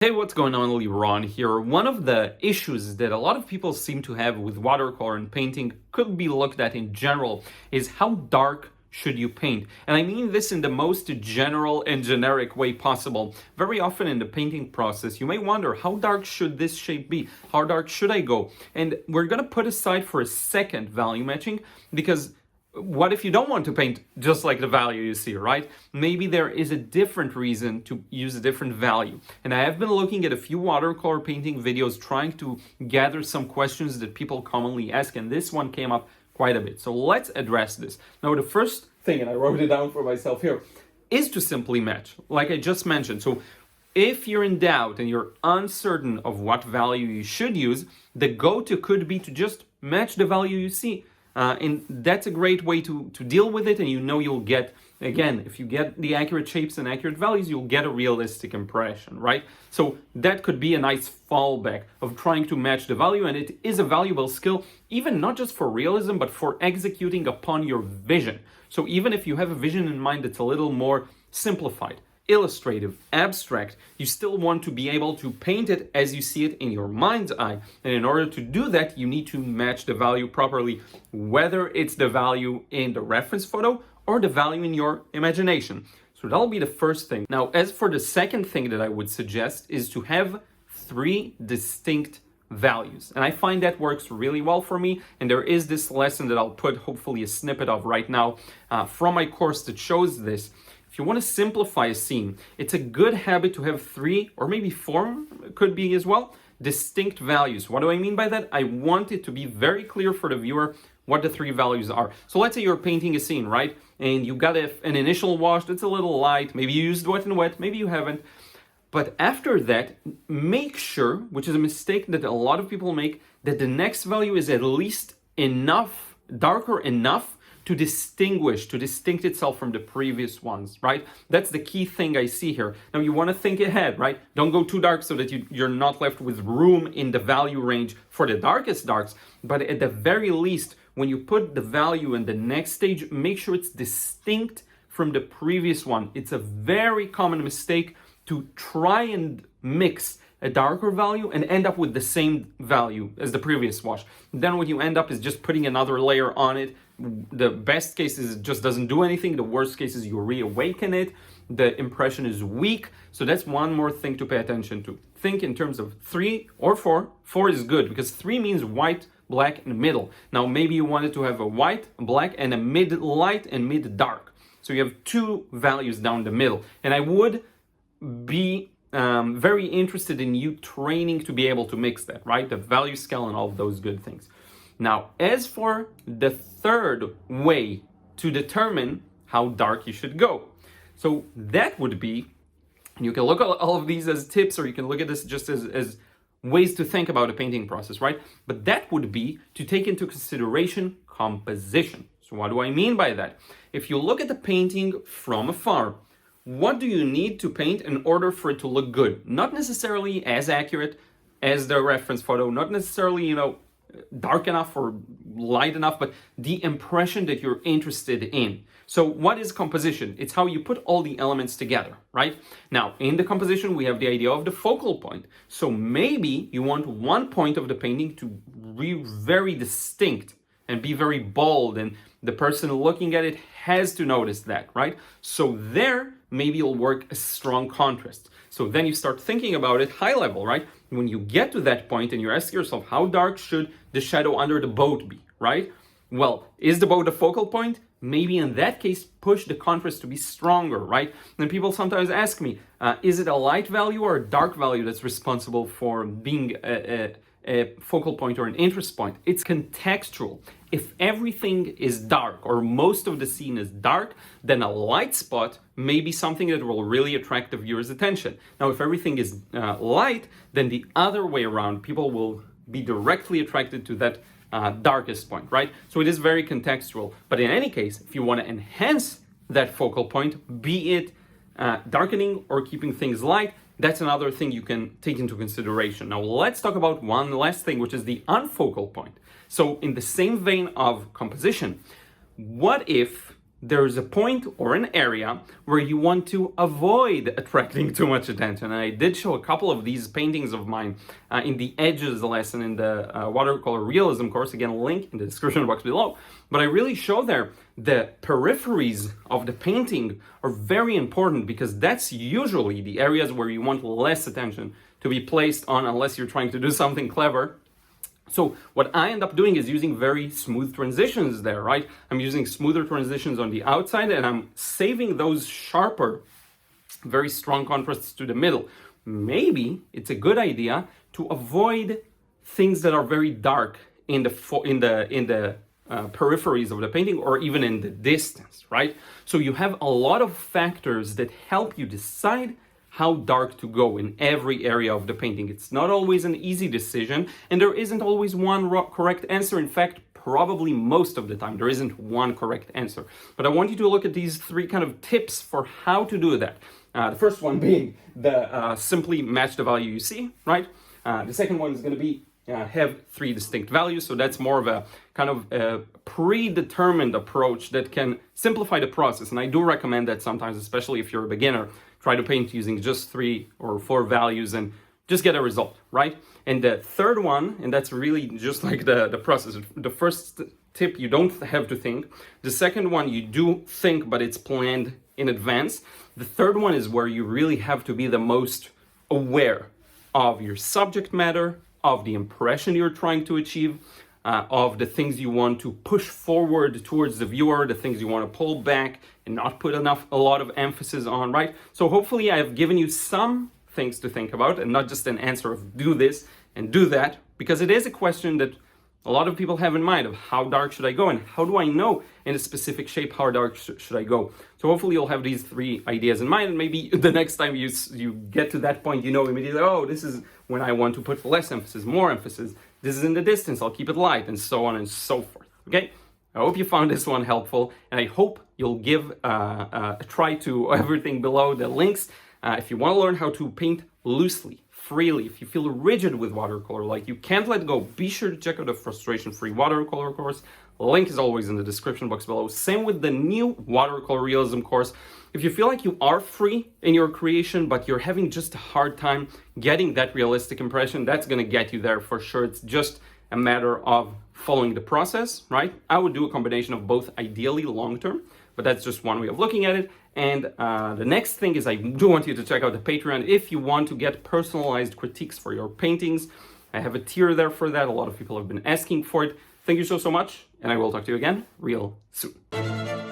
Hey, what's going on? Liron here. One of the issues that a lot of people seem to have with watercolor and painting could be looked at in general is how dark should you paint? And I mean this in the most general and generic way possible. Very often in the painting process, you may wonder, how dark should this shape be? How dark should I go? And we're going to put aside for a second value matching, because what if you don't want to paint just like the value you see, right? Maybe there is a different reason to use a different value. And I have been looking at a few watercolor painting videos trying to gather some questions that people commonly ask, and this one came up quite a bit. So let's address this. Now, the first thing, and I wrote it down for myself here, is to simply match, like I just mentioned. So if you're in doubt and you're uncertain of what value you should use, the go-to could be to just match the value you see. And that's a great way to deal with it, and you'll get, again, if you get the accurate shapes and accurate values, you'll get a realistic impression, right? So that could be a nice fallback of trying to match the value, and it is a valuable skill, even not just for realism, but for executing upon your vision. So even if you have a vision in mind that's a little more simplified, illustrative, abstract, you still want to be able to paint it as you see it in your mind's eye. And in order to do that, you need to match the value properly, whether it's the value in the reference photo or the value in your imagination. So that'll be the first thing. Now, as for the second thing that I would suggest is to have 3 distinct values. And I find that works really well for me. And there is this lesson that I'll put hopefully a snippet of right now from my course that shows this. If you want to simplify a scene, it's a good habit to have 3 or maybe 4, could be as well, distinct values. What do I mean by that? I want it to be very clear for the viewer what the 3 values are. So let's say you're painting a scene, right? And you got an initial wash that's a little light. Maybe you used wet and wet, maybe you haven't. But after that, make sure, which is a mistake that a lot of people make, that the next value is at least enough, darker enough to distinct itself from the previous ones, right? That's the key thing I see here. Now you want to think ahead, right? Don't go too dark so that you're not left with room in the value range for the darkest darks. But at the very least, when you put the value in the next stage, make sure it's distinct from the previous one. It's a very common mistake to try and mix a darker value and end up with the same value as the previous wash. Then what you end up is just putting another layer on it. The best case is it just doesn't do anything. The worst case is you reawaken it. The impression is weak. So that's one more thing to pay attention to. Think in terms of 3 or 4. 4 is good because 3 means white, black, and middle. Now maybe you wanted to have a white, black, and a mid-light and mid-dark. So you have 2 values down the middle. And I would be very interested in you training to be able to mix that, right? The value scale and all of those good things. Now, as for the third way to determine how dark you should go. So that would be, and you can look at all of these as tips, or you can look at this just as ways to think about a painting process, right? But that would be to take into consideration composition. So what do I mean by that? If you look at the painting from afar, what do you need to paint in order for it to look good? Not necessarily as accurate as the reference photo, not necessarily, dark enough or light enough, but the impression that you're interested in. So what is composition? It's how you put all the elements together, right? Now, in the composition, we have the idea of the focal point. So maybe you want one point of the painting to be very distinct and be very bold, and the person looking at it has to notice that, right? So there, maybe you'll work a strong contrast. So then you start thinking about it high level, right? When you get to that point and you ask yourself, how dark should the shadow under the boat be, right? Well, is the boat a focal point? Maybe in that case, push the contrast to be stronger, right? And people sometimes ask me, is it a light value or a dark value that's responsible for being a focal point or an interest point? It's contextual. If everything is dark or most of the scene is dark, then a light spot may be something that will really attract the viewer's attention. Now, if everything is light, then the other way around, people will be directly attracted to that darkest point, right? So it is very contextual. But in any case, if you want to enhance that focal point, be it darkening or keeping things light, that's another thing you can take into consideration. Now, let's talk about one last thing, which is the unfocal point. So in the same vein of composition, what if there's a point or an area where you want to avoid attracting too much attention. And I did show a couple of these paintings of mine in the edges lesson in the Watercolor Realism course. Again, link in the description box below. But I really show there the peripheries of the painting are very important, because that's usually the areas where you want less attention to be placed on, unless you're trying to do something clever. So what I end up doing is using very smooth transitions there, right? I'm using smoother transitions on the outside, and I'm saving those sharper, very strong contrasts to the middle. Maybe it's a good idea to avoid things that are very dark in the peripheries of the painting, or even in the distance, right? So you have a lot of factors that help you decide how dark to go in every area of the painting. It's not always an easy decision, and there isn't always one correct answer. In fact, probably most of the time, there isn't one correct answer. But I want you to look at these three kind of tips for how to do that. The first one being the simply match the value you see, right? The second one is going to be have three distinct values. So that's more of a kind of a predetermined approach that can simplify the process. And I do recommend that sometimes, especially if you're a beginner, try to paint using just 3 or 4 values and just get a result, right? And the third one, and that's really just like the process. The first tip, you don't have to think. The second one, you do think, but it's planned in advance. The third one is where you really have to be the most aware of your subject matter, of the impression you're trying to achieve, of the things you want to push forward towards the viewer, the things you want to pull back and not put a lot of emphasis on, right? So hopefully I have given you some things to think about, and not just an answer of do this and do that, because it is a question that a lot of people have in mind of how dark should I go, and how do I know in a specific shape how dark should I go. So hopefully you'll have these 3 ideas in mind, and maybe the next time you get to that point, you know immediately, oh, this is when I want to put less emphasis, more emphasis. This is in the distance, I'll keep it light, and so on and so forth, okay? I hope you found this one helpful, and I hope you'll give a try to everything below the links. If you want to learn how to paint loosely, freely, if you feel rigid with watercolor, like you can't let go, be sure to check out the frustration-free watercolor course. Link is always in the description box below. Same with the new Watercolor Realism course. If you feel like you are free in your creation, but you're having just a hard time getting that realistic impression, that's going to get you there for sure. It's just a matter of following the process, right? I would do a combination of both, ideally long-term, but that's just one way of looking at it. And the next thing is I do want you to check out the Patreon if you want to get personalized critiques for your paintings. I have a tier there for that. A lot of people have been asking for it. Thank you so much, and I will talk to you again real soon.